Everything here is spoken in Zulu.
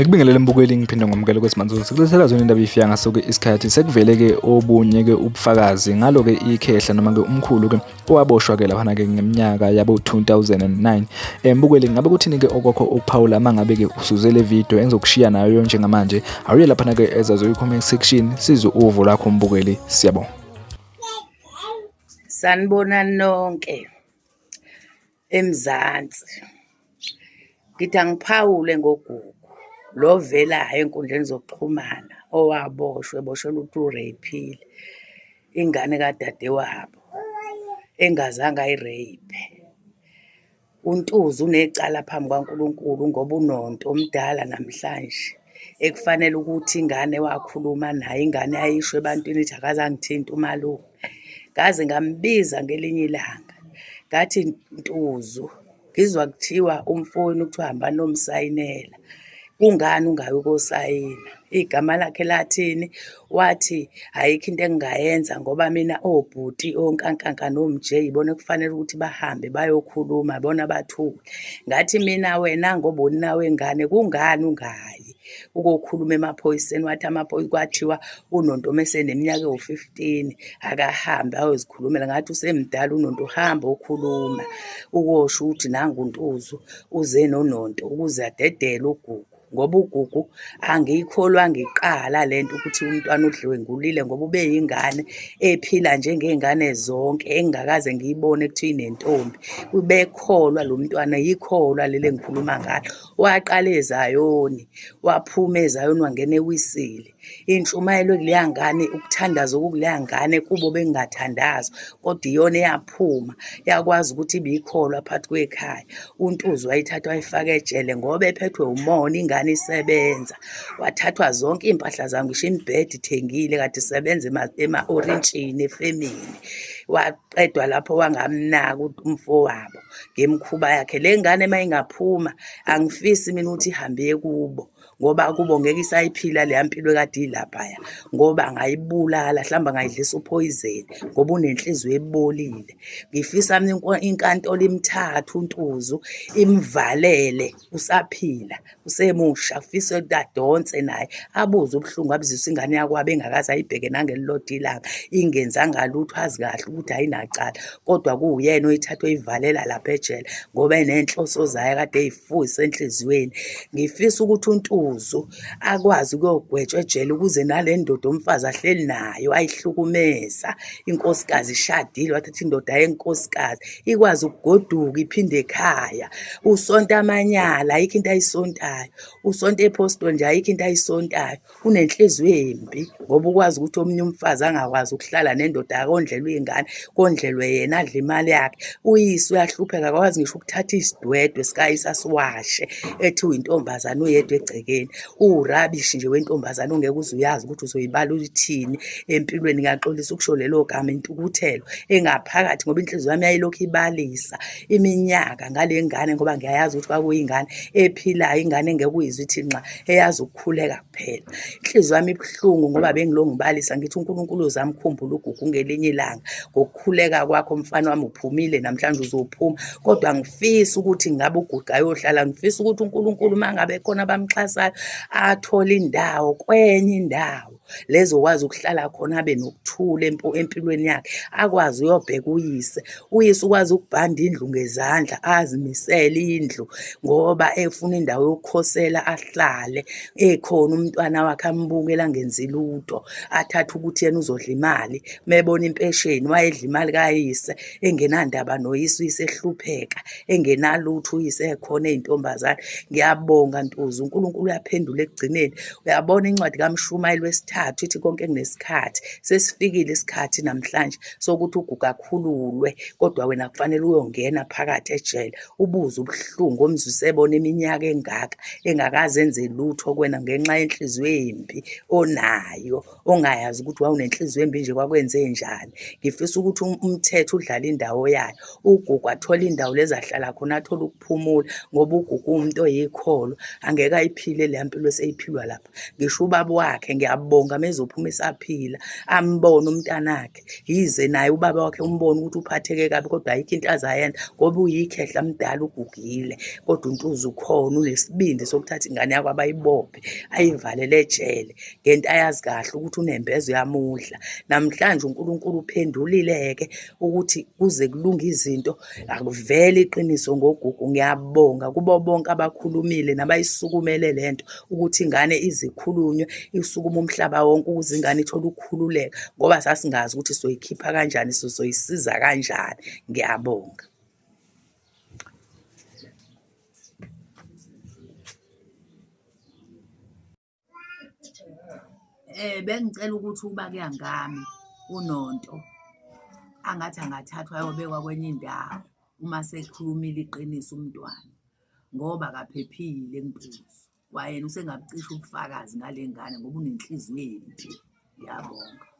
Ngikubingelele mbukeli ngiphinde ngomukela kwesimanje sikulethela zona indaba ifika ngaso-ke isikhathi sekuvele-ke obunye-ke ubufakazi ngalo-ke ikhehla noma-ke umkhulu-ke owaboshwa-ke laphana-ke ngeminyaka yabo 2009. Mbukeli ngabe kuthini-ke okwakho ukuphawula uma ngabe-ke usuzele video engizokushiya nayo njengamanje awuye laphana-ke ezazo i-comment section sizwe uvo lakho mbukeli, siyabonga. Sanibonani nonke eMzansi. Ngithi angiphawule ngoGugu lo velayo enkundleni zokuxhumana eboshelwa ukuthi ureyphile ingane kadadewabo engazange ayireyiphe. UNtuzu unecala phambi kwaNkulunkulu ngoba unonto omdala namhlanje ekufanele ukuthi ingane wakhuluma naye, ingane yayisho ebantwini ithi akaze angithinta umalume. Ngaze ngambiza ngelinye ilanga ngathi, Ntuzu, ngizwa kuthiwa umfowenu kuthiwa hamba nomsayinela, kungani ungayi ukosayina? Igama lakhe lathini? Wathi ayikho into engingayenza ngoba mina obhuti onkankanka nomje ibona kufanele ukuthi bahambe bayokhuluma bona bathule. Ngathi mina wena ngoba uninawe ngane kungani ungayi ukokhuluma emaphoyiseni? Wathi amaphoyisa kwathiwa unonto meseneminyaka ewu-15 akahambe ayozikhulumela. Ngathi usemdala unonto, uhamba okhuluma ukosho ukuthi nangu uNtuzu uze nononto ukuze adedele uGugu, ngoba uGugu angiyikholwa ngiqala lento ukuthi umntwana udlwengulile ngoba ube yingane ephila njengey'ngane zonke engingakaze ngiyibone kuthiwa inentombi. Ubekholwa lo mntwana, yikholwa leli engikhuluma ngalo. Waqala eZayoni, waphuma eZayoni wangena eWisile. Intshumayelo kuleya ngane, ukuthandaza okukuleya ngane kubo bengingathandazwa, kodwa iyona eyaphuma yakwazi ukuthi ibikholwa phakathi kwekhaya. uNtuzu wayithatha wayifaka ejele ngoba ephethwe umona, ingane isebenza. Wathathwa zonke iy'mpahla zami, ngisho imibhede ithengile kade isebenza ema-orintshini efemini. Waqedwa lapho wangamnaka umfowabo ngemikhuba yakhe. Le ngane uma ingaphuma angifisi mina ukuthi ihambe kubo ngoba kubo ngeke isayiphila leya mpilo ekade ilaphaya, ngoba angayibulala, mhlawumbe angayidlisa uphoyizeni ngoba unenhliziyo ebolile. Ngifisa mina inkantolo imthathe uNtuzu imvalele, usaphila usemusha, kufisa ukuthi adonse naye abuze ubuhlungu abuzisa ingane yakwabo engakaze ayibheke nangelilodwa ilanga, ingenzanga lutho, azi kahle ukuthi ayinacala, kodwa kuwuyena oyithatha oyivalela lapha ejele ngoba enenhloso zayo kade ey'fuyisa enhliziyweni. Ngifisa ukuthi uNtuzu akwazi ukuyogwetshwa ejele ukuze nale ndoda umfazi ahleli nayo ayihlukumeza, inkosikazi ishadile wathatha indoda yenkosikazi, ikwazi ukugoduka iphinde ekhaya. Usonta amanyala ayikho into ayisontayo, usonta ePostoli nje ayikho into ayisontayo. Unenhliziyo embi ngoba ukwazi ukuthi omunye umfazi angakwazi ukuhlala nendoda akondlelwe iy'ngane, kondlelwe yena, adle imali yakhe. Uyise uyahlupheka, akwazi ngisho ukuthatha isidwedwe sikayise asiwashe ethi uyintombazane uyedwa egcekeni. Urabishi nje wentombazane ongeke uze uyazi ukuthi uzoyibala uthini empilweni. Ngaxolisa ukusho lelo gama, intukuthelo engaphakathi ngoba inhliziyo yami yayilokhu ibalisa iminyaka ngale ngane ngoba ngiyayazi ukuthi kwakuyingane ephilayo, ingane engeke uyizwe ithi nxa, eyazi ukukhuleka kuphela. Inhliziyo yami ibuhlungu ngoba bengilo ngibalisa ngithi uNkulunkulu uzamkhumbula uGugu ngelinye ilanga ngokukhuleka kwakho. Mfana wami uphumile namhlanje, uzophuma, kodwa angifisi ukuthi ngabe uGugu ayohlala. Ngifisa ukuthi uNkulunkulu uma ngabe khona abamxhasayo athole indawo kwenye indawo lezokwazi ukuhlala khona, abe nokuthula empilweni yakhe, akwazi uyobheka uyise. Uyise ukwazi ukubhanda indlu ngezandla, azimisele indlu ngoba efuna indawo yokukhosela ahlale ekhona umntwana wakhe ambukela angenzi lutho, athathe ukuthi yena uzodla imali. Mebona impesheni wayedla imali kayise, engenandaba noyise, uyise ehlupheka engenalutho, uyise ekhona ey'ntombazane. Ngiyabonga Ntuzu, uNkulunkulu uyaphendula ekugcineni. Uyabona incwadi kaMshumayeli wesithathu ithi konke kunesikhathi. Sesifikile isikhathi namhlanje sokuthi uGugu akhululwe, kodwa wena kufanele uyongena phakathi ejele ubuze ubuhlungu omzwise ebona iminyaka engaka engakaze enze lutho kwena ngenxa yenhliziyo embi onayo, ongayazi ukuthi wawunenhliziyo embi nje kwakwenze njani. Ngifisa ukuthi umthetho udlale indawo yayo, uGugu athole indawo lezi ahlala khona, athole ukuphumula ngoba uGugu umuntu oyikholo, angeke ayiphile ayiphile leya mpilo eseyiphilwa lapha. Ngisho ubaba wakhe ngiyabonga mezophuma esaphila ambone umntanakhe yize naye ubaba wakhe umbone ukuthi uphatheke kabi kodwa ayikho into azayenza ngoba uyikhehla mdala ugugile kodwa uNtuzi ukhona unesibindi sokuthatha ingane yakho abayibophe ayivalele ejele ngento ayazi kahle ukuthi unembezo yamudla. Namhlanje uNkulunkulu uphendulile-ke ukuthi kuze kulunge izinto akuvele iqiniso ngoGugu. Ngiyabonga kubo bonke abakhulumile nabayisukumele lento ukuthi ingane izikhulunywe isukuma umhlaba wonke ukuze ingane ithole ukukhululeka ngoba sasingazi ukuthi soyikhipha kanjani soyisiza kanjani. Ngiyabonga. Bengicela ukuthi uba kuyangami uNonto angathi angathathwa ayobekwa kwenye indawo uma sekhulumile iqiniso umntwana ngoba akaphephile eMphuzu. Kwayena usengabucisha ubufakazi ngale ngane ngoba unenhliziyo embi. Ngiyabonga.